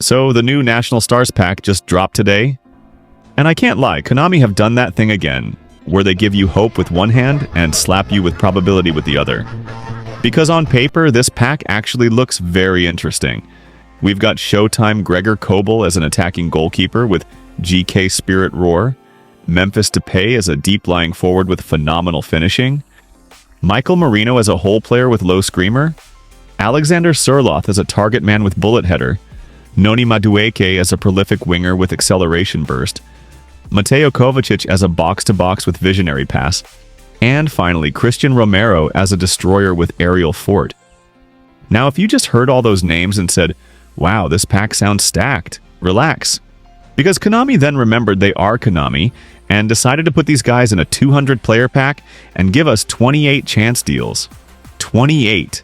So the new National Stars pack just dropped today. And I can't lie, Konami have done that thing again, where they give you hope with one hand and slap you with probability with the other. Because on paper, this pack actually looks very interesting. We've got Showtime Gregor Kobel as an attacking goalkeeper with GK Spirit Roar, Memphis Depay as a deep-lying forward with phenomenal finishing, Mikel Merino as a hole player with low screamer, Alexander Sørloth as a target man with bullet header, Noni Madueke as a prolific winger with acceleration burst, Mateo Kovačić as a box-to-box with visionary pass, and finally Cristian Romero as a destroyer with aerial fort. Now, if you just heard all those names and said, "Wow, this pack sounds stacked," relax. Because Konami then remembered they are Konami and decided to put these guys in a 200-player pack and give us 28 chance deals. 28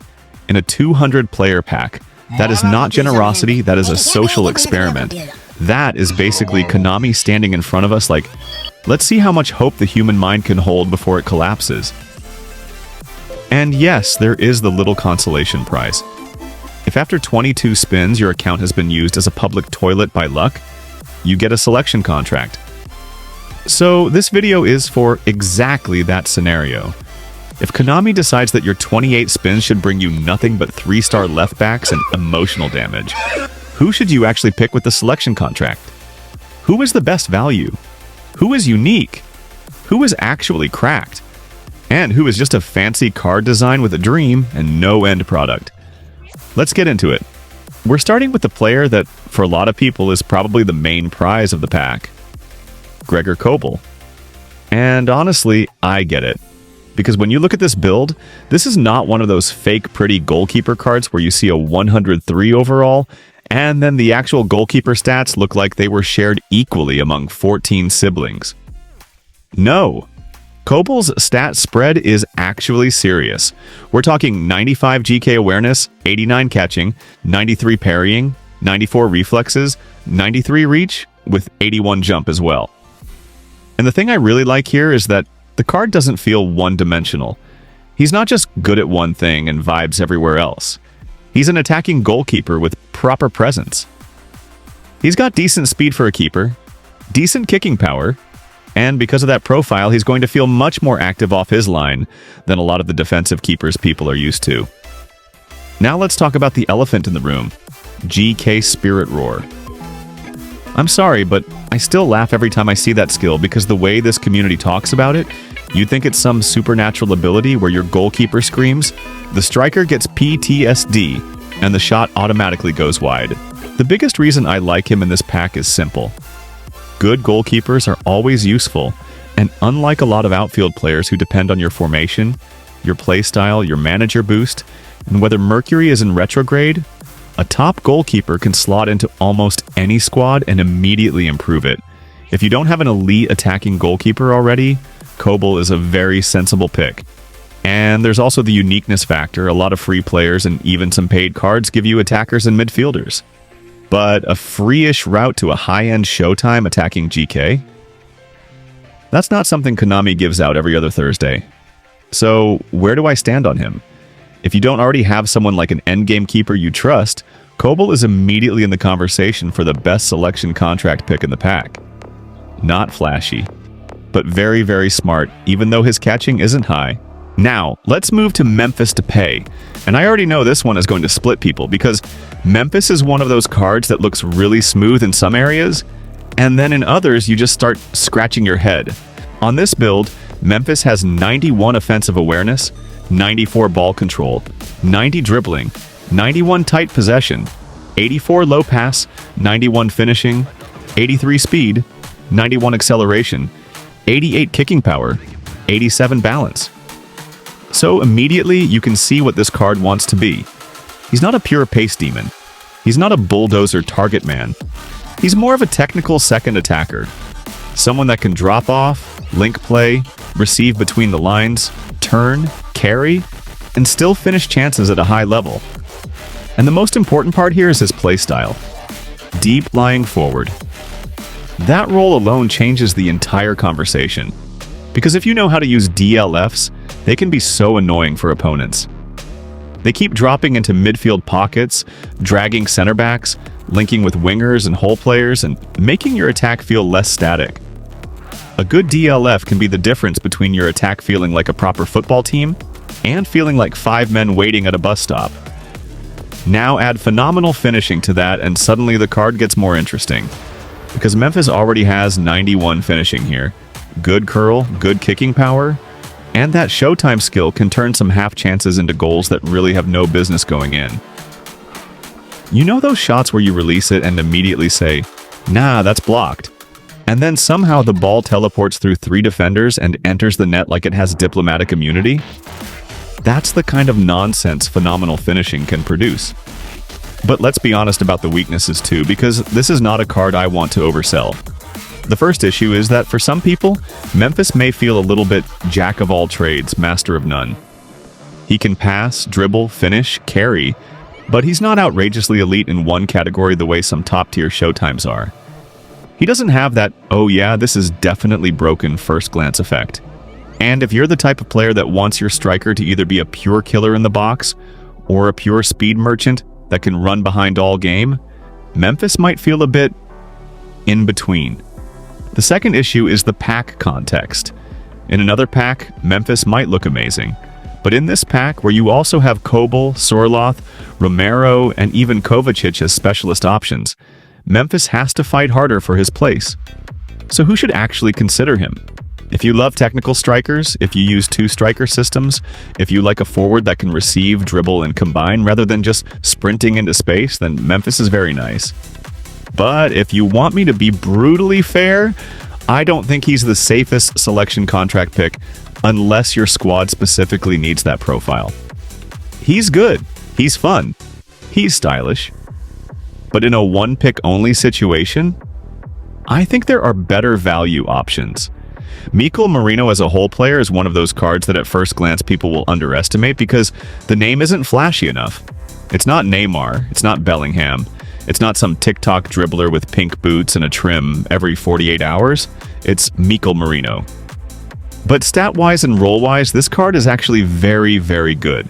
in a 200-player pack. That is not generosity, that is a social experiment. That is basically Konami standing in front of us like, let's see how much hope the human mind can hold before it collapses. And yes, there is the little consolation prize. If after 22 spins your account has been used as a public toilet by luck, you get a selection contract. So this video is for exactly that scenario. If Konami decides that your 28 spins should bring you nothing but 3-star left backs and emotional damage, who should you actually pick with the selection contract? Who is the best value? Who is unique? Who is actually cracked? And who is just a fancy card design with a dream and no end product? Let's get into it. We're starting with the player that, for a lot of people, is probably the main prize of the pack. Gregor Kobel. And honestly, I get it. Because when you look at this build, this is not one of those fake pretty goalkeeper cards where you see a 103 overall, and then the actual goalkeeper stats look like they were shared equally among 14 siblings. No. Kobel's stat spread is actually serious. We're talking 95 GK awareness, 89 catching, 93 parrying, 94 reflexes, 93 reach, with 81 jump as well. And the thing I really like here is that the card doesn't feel one-dimensional. He's not just good at one thing and vibes everywhere else. He's an attacking goalkeeper with proper presence. He's got decent speed for a keeper, decent kicking power, and because of that profile, he's going to feel much more active off his line than a lot of the defensive keepers people are used to. Now let's talk about the elephant in the room, GK Spirit Roar. I'm sorry, but I still laugh every time I see that skill because the way this community talks about it, you'd think it's some supernatural ability where your goalkeeper screams, the striker gets PTSD, and the shot automatically goes wide. The biggest reason I like him in this pack is simple. Good goalkeepers are always useful, and unlike a lot of outfield players who depend on your formation, your playstyle, your manager boost, and whether Mercury is in retrograde, a top goalkeeper can slot into almost any squad and immediately improve it. If you don't have an elite attacking goalkeeper already, Kobel is a very sensible pick. And there's also the uniqueness factor. A lot of free players and even some paid cards give you attackers and midfielders. But a free-ish route to a high-end Showtime attacking GK? That's not something Konami gives out every other Thursday. So where do I stand on him? If you don't already have someone like an endgame keeper you trust, Kobel is immediately in the conversation for the best selection contract pick in the pack. Not flashy, but very, very smart, even though his catching isn't high. Now, let's move to Memphis Depay. And I already know this one is going to split people because Memphis is one of those cards that looks really smooth in some areas, and then in others you just start scratching your head. On this build, Memphis has 91 offensive awareness, 94 ball control, 90 dribbling, 91 tight possession, 84 low pass, 91 finishing, 83 speed, 91 acceleration, 88 kicking power, 87 balance. So immediately you can see what this card wants to be. He's not a pure pace demon. He's not a bulldozer target man. He's more of a technical second attacker. Someone that can drop off, link play, receive between the lines, turn, carry, and still finish chances at a high level. And the most important part here is his playstyle. Deep lying forward. That role alone changes the entire conversation. Because if you know how to use DLFs, they can be so annoying for opponents. They keep dropping into midfield pockets, dragging center backs, linking with wingers and hole players and making your attack feel less static. A good DLF can be the difference between your attack feeling like a proper football team and feeling like 5 men waiting at a bus stop. Now add phenomenal finishing to that and suddenly the card gets more interesting. Because Memphis already has 91 finishing here. Good curl, good kicking power, and that Showtime skill can turn some half chances into goals that really have no business going in. You know those shots where you release it and immediately say, "Nah, that's blocked." And then somehow the ball teleports through 3 defenders and enters the net like it has diplomatic immunity? That's the kind of nonsense phenomenal finishing can produce. But let's be honest about the weaknesses too, because this is not a card I want to oversell. The first issue is that for some people, Memphis may feel a little bit jack of all trades, master of none. He can pass, dribble, finish, carry, but he's not outrageously elite in one category the way some top-tier Showtimes are. He doesn't have that, "oh yeah, this is definitely broken" first glance effect. And if you're the type of player that wants your striker to either be a pure killer in the box or a pure speed merchant that can run behind all game, Memphis might feel a bit in between. The second issue is the pack context. In another pack, Memphis might look amazing. But in this pack, where you also have Kobel, Sørloth, Romero, and even Kovacic as specialist options, Memphis has to fight harder for his place. So who should actually consider him? If you love technical strikers, if you use 2 striker systems, if you like a forward that can receive, dribble, and combine rather than just sprinting into space, then Memphis is very nice. But if you want me to be brutally fair, I don't think he's the safest selection contract pick unless your squad specifically needs that profile. He's good, he's fun, he's stylish. But in a one-pick only situation, I think there are better value options. Mikel Merino as a hole player is one of those cards that at first glance people will underestimate because the name isn't flashy enough. It's not Neymar, it's not Bellingham, it's not some TikTok dribbler with pink boots and a trim every 48 hours. It's Mikel Merino. But stat-wise and role-wise, this card is actually very, very good.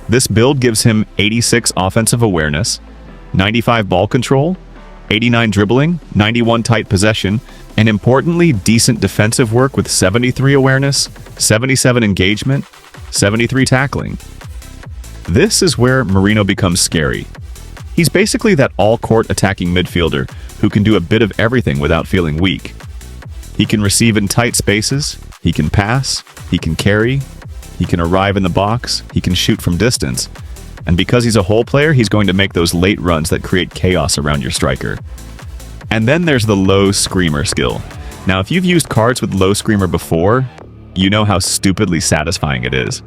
This build gives him 86 offensive awareness, 95 ball control, 89 dribbling, 91 tight possession, and importantly, decent defensive work with 73 awareness, 77 engagement, 73 tackling. This is where Merino becomes scary. He's basically that all-court attacking midfielder who can do a bit of everything without feeling weak. He can receive in tight spaces, he can pass, he can carry, he can arrive in the box, he can shoot from distance. And because he's a hole player, he's going to make those late runs that create chaos around your striker. And then there's the low screamer skill. Now, if you've used cards with low screamer before, you know how stupidly satisfying it is.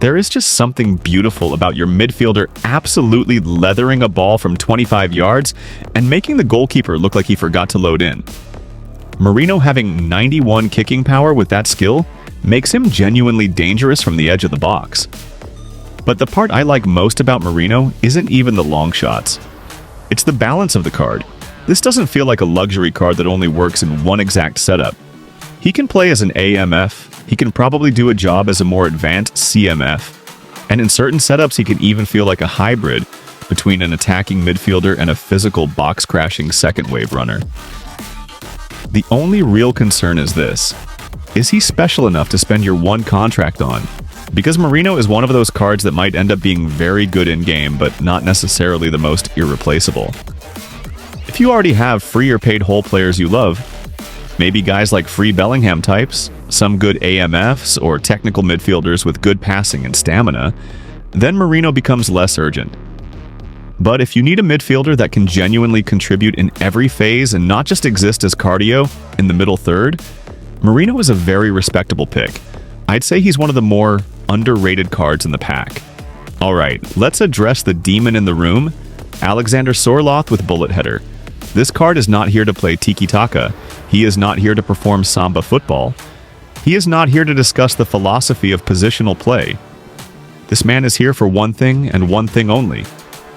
There is just something beautiful about your midfielder absolutely leathering a ball from 25 yards and making the goalkeeper look like he forgot to load in. Merino having 91 kicking power with that skill makes him genuinely dangerous from the edge of the box. But the part I like most about Merino isn't even the long shots. It's the balance of the card. This doesn't feel like a luxury card that only works in one exact setup. He can play as an AMF, he can probably do a job as a more advanced CMF, and in certain setups he can even feel like a hybrid between an attacking midfielder and a physical box-crashing second-wave runner. The only real concern is this. Is he special enough to spend your one contract on? Because Merino is one of those cards that might end up being very good in-game, but not necessarily the most irreplaceable. If you already have free or paid hole players you love, maybe guys like free Bellingham types, some good AMFs, or technical midfielders with good passing and stamina, then Merino becomes less urgent. But if you need a midfielder that can genuinely contribute in every phase and not just exist as cardio in the middle third, Merino is a very respectable pick. I'd say he's one of the more underrated cards in the pack. Alright, let's address the demon in the room, Alexander Sorloth with Bullet Header. This card is not here to play tiki-taka. He is not here to perform samba football. He is not here to discuss the philosophy of positional play. This man is here for one thing and one thing only: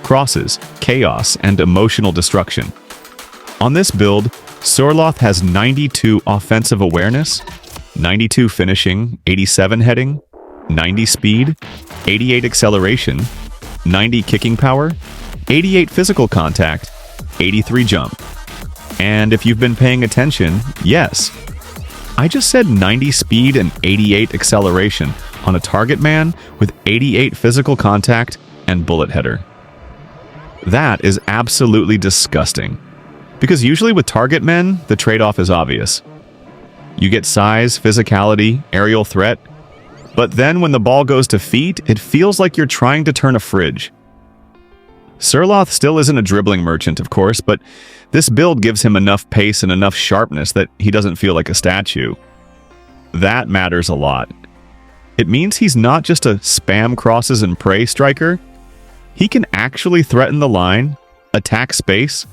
crosses, chaos, and emotional destruction. On this build, Sorloth has 92 offensive awareness, 92 finishing, 87 heading, 90 speed, 88 acceleration, 90 kicking power, 88 physical contact, 83 jump. And if you've been paying attention, yes, I just said 90 speed and 88 acceleration on a target man with 88 physical contact and bullet header. That is absolutely disgusting. Because usually with target men, the trade-off is obvious. You get size, physicality, aerial threat, but then when the ball goes to feet, it feels like you're trying to turn a fridge. Sørloth still isn't a dribbling merchant, of course, but this build gives him enough pace and enough sharpness that he doesn't feel like a statue. That matters a lot. It means he's not just a spam crosses and pray striker. He can actually threaten the line, attack space,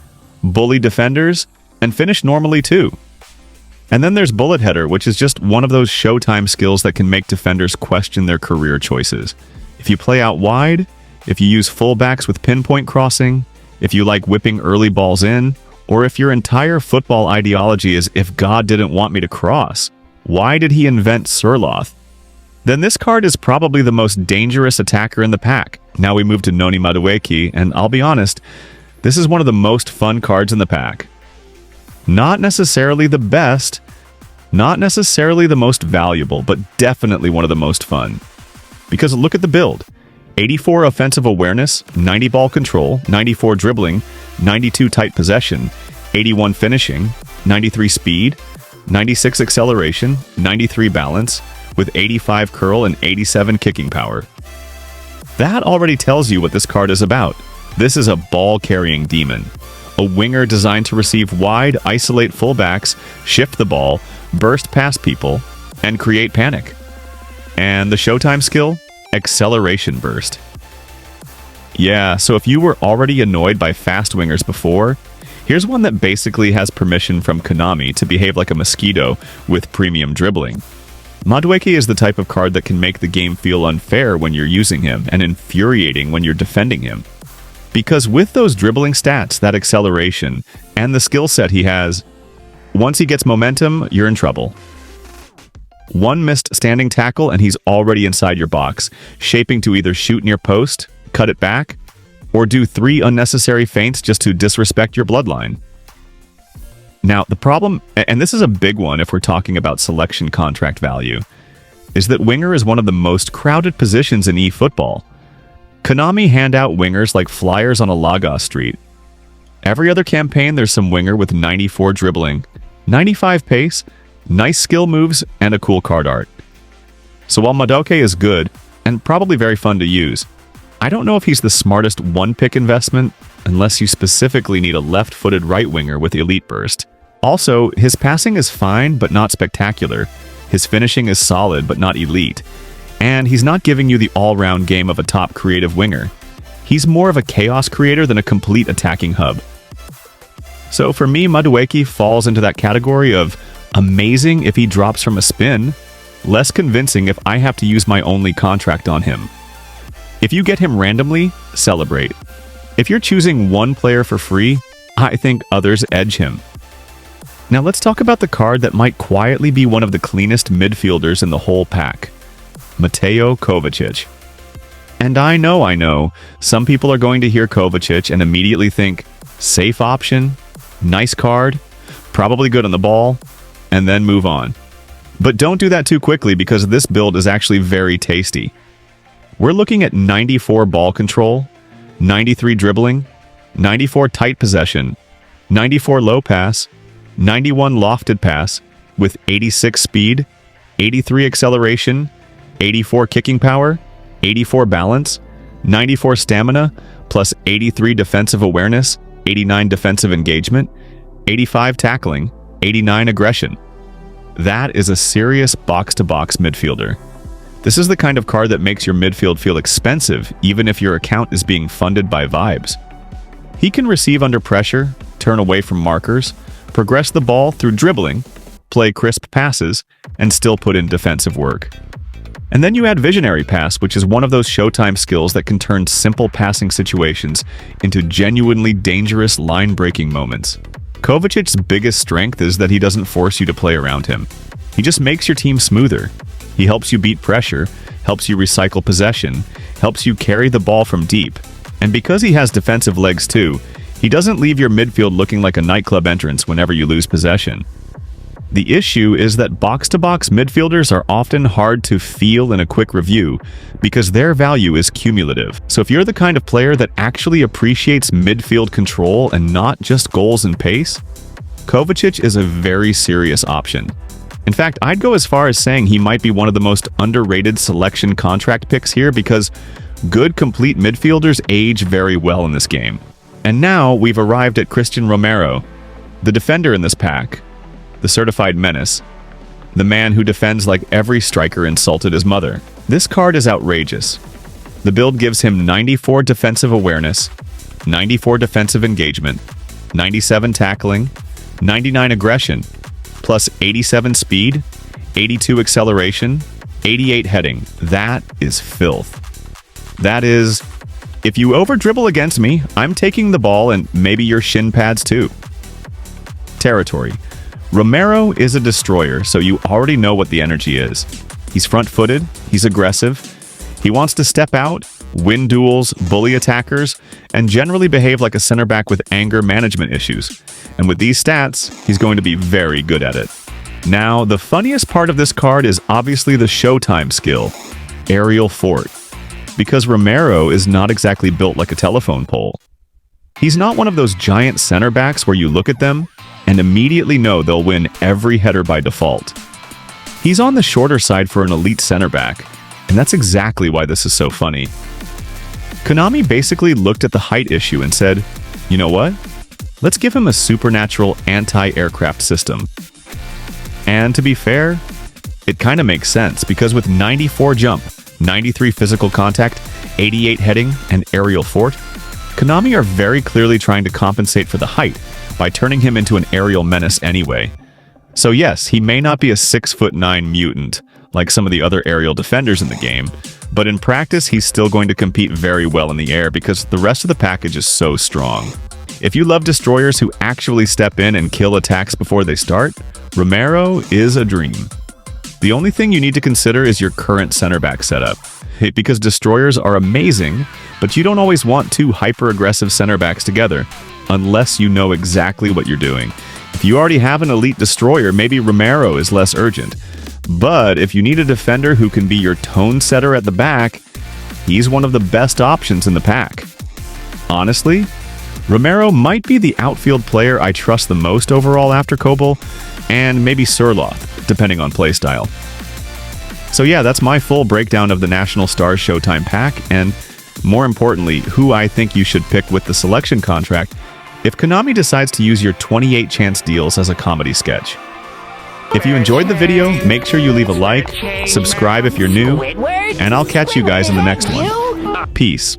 bully defenders, and finish normally too. And then there's bullet header, which is just one of those Showtime skills that can make defenders question their career choices. If you play out wide, if you use fullbacks with pinpoint crossing, if you like whipping early balls in, or if your entire football ideology is if God didn't want me to cross, why did he invent Sørloth? Then this card is probably the most dangerous attacker in the pack. Now we move to Noni Madueke, and I'll be honest, this is one of the most fun cards in the pack. Not necessarily the best, not necessarily the most valuable, but definitely one of the most fun. Because look at the build. 84 offensive awareness, 90 ball control, 94 dribbling, 92 tight possession, 81 finishing, 93 speed, 96 acceleration, 93 balance, with 85 curl and 87 kicking power. That already tells you what this card is about. This is a ball-carrying demon. A winger designed to receive wide, isolate fullbacks, shift the ball, burst past people, and create panic. And the Showtime skill? Acceleration burst. Yeah, so if you were already annoyed by fast wingers before, here's one that basically has permission from Konami to behave like a mosquito with premium dribbling. Madueke is the type of card that can make the game feel unfair when you're using him and infuriating when you're defending him. Because with those dribbling stats, that acceleration, and the skill set he has, once he gets momentum, you're in trouble. One missed standing tackle and he's already inside your box, shaping to either shoot near post, cut it back, or do 3 unnecessary feints just to disrespect your bloodline. Now, the problem, and this is a big one if we're talking about selection contract value, is that winger is one of the most crowded positions in eFootball. Konami hand out wingers like flyers on a Lagos street. Every other campaign there's some winger with 94 dribbling, 95 pace, nice skill moves, and a cool card art. So while Madueke is good, and probably very fun to use, I don't know if he's the smartest one-pick investment unless you specifically need a left-footed right winger with elite burst. Also, his passing is fine but not spectacular, his finishing is solid but not elite, and he's not giving you the all-round game of a top creative winger. He's more of a chaos creator than a complete attacking hub. So for me, Madueke falls into that category of amazing if he drops from a spin, less convincing if I have to use my only contract on him. If you get him randomly, celebrate. If you're choosing one player for free, I think others edge him. Now let's talk about the card that might quietly be one of the cleanest midfielders in the whole pack. Mateo Kovačić. And I know, some people are going to hear Kovacic and immediately think, safe option, nice card, probably good on the ball, and then move on. But don't do that too quickly because this build is actually very tasty. We're looking at 94 ball control, 93 dribbling, 94 tight possession, 94 low pass, 91 lofted pass, with 86 speed, 83 acceleration, 84 kicking power, 84 balance, 94 stamina, plus 83 defensive awareness, 89 defensive engagement, 85 tackling, 89 aggression. That is a serious box-to-box midfielder. This is the kind of card that makes your midfield feel expensive, even if your account is being funded by vibes. He can receive under pressure, turn away from markers, progress the ball through dribbling, play crisp passes, and still put in defensive work. And then you add Visionary Pass, which is one of those Showtime skills that can turn simple passing situations into genuinely dangerous line-breaking moments. Kovacic's biggest strength is that he doesn't force you to play around him. He just makes your team smoother. He helps you beat pressure, helps you recycle possession, helps you carry the ball from deep, And because he has defensive legs too, he doesn't leave your midfield looking like a nightclub entrance whenever you lose possession. The issue is that box-to-box midfielders are often hard to feel in a quick review because their value is cumulative. So if you're the kind of player that actually appreciates midfield control and not just goals and pace, Kovacic is a very serious option. In fact, I'd go as far as saying he might be one of the most underrated selection contract picks here because good complete midfielders age very well in this game. And now we've arrived at Cristian Romero, the defender in this pack, the certified menace, the man who defends like every striker insulted his mother. This card is outrageous. The build gives him 94 defensive awareness, 94 defensive engagement, 97 tackling, 99 aggression, plus 87 speed, 82 acceleration, 88 heading. That is filth. That is, if you over-dribble against me, I'm taking the ball and maybe your shin pads too. Territory. Romero is a destroyer, so you already know what the energy is. He's front-footed, he's aggressive, he wants to step out, win duels, bully attackers, and generally behave like a center back with anger management issues. And with these stats, he's going to be very good at it. Now, the funniest part of this card is obviously the Showtime skill, Aerial Fort, because Romero is not exactly built like a telephone pole. He's not one of those giant center backs where you look at them and immediately know they'll win every header by default. He's on the shorter side for an elite center back, and that's exactly why this is so funny. Konami basically looked at the height issue and said, you know what? Let's give him a supernatural anti-aircraft system. And to be fair, it kind of makes sense because with 94 jump, 93 physical contact, 88 heading, and aerial fort, Konami are very clearly trying to compensate for the height by turning him into an aerial menace anyway. So yes, he may not be a 6'9" mutant like some of the other aerial defenders in the game, but in practice he's still going to compete very well in the air because the rest of the package is so strong. If you love destroyers who actually step in and kill attacks before they start, Romero is a dream. The only thing you need to consider is your current center back setup, because destroyers are amazing, but you don't always want two hyper-aggressive center backs together, unless you know exactly what you're doing. If you already have an elite destroyer, maybe Romero is less urgent. But if you need a defender who can be your tone setter at the back, he's one of the best options in the pack. Honestly, Romero might be the outfield player I trust the most overall after Kobel, and maybe Sørloth, depending on playstyle. So yeah, that's my full breakdown of the National Stars Showtime pack, and more importantly, who I think you should pick with the selection contract if Konami decides to use your 28 chance deals as a comedy sketch. If you enjoyed the video, make sure you leave a like, subscribe if you're new, and I'll catch you guys in the next one. Peace.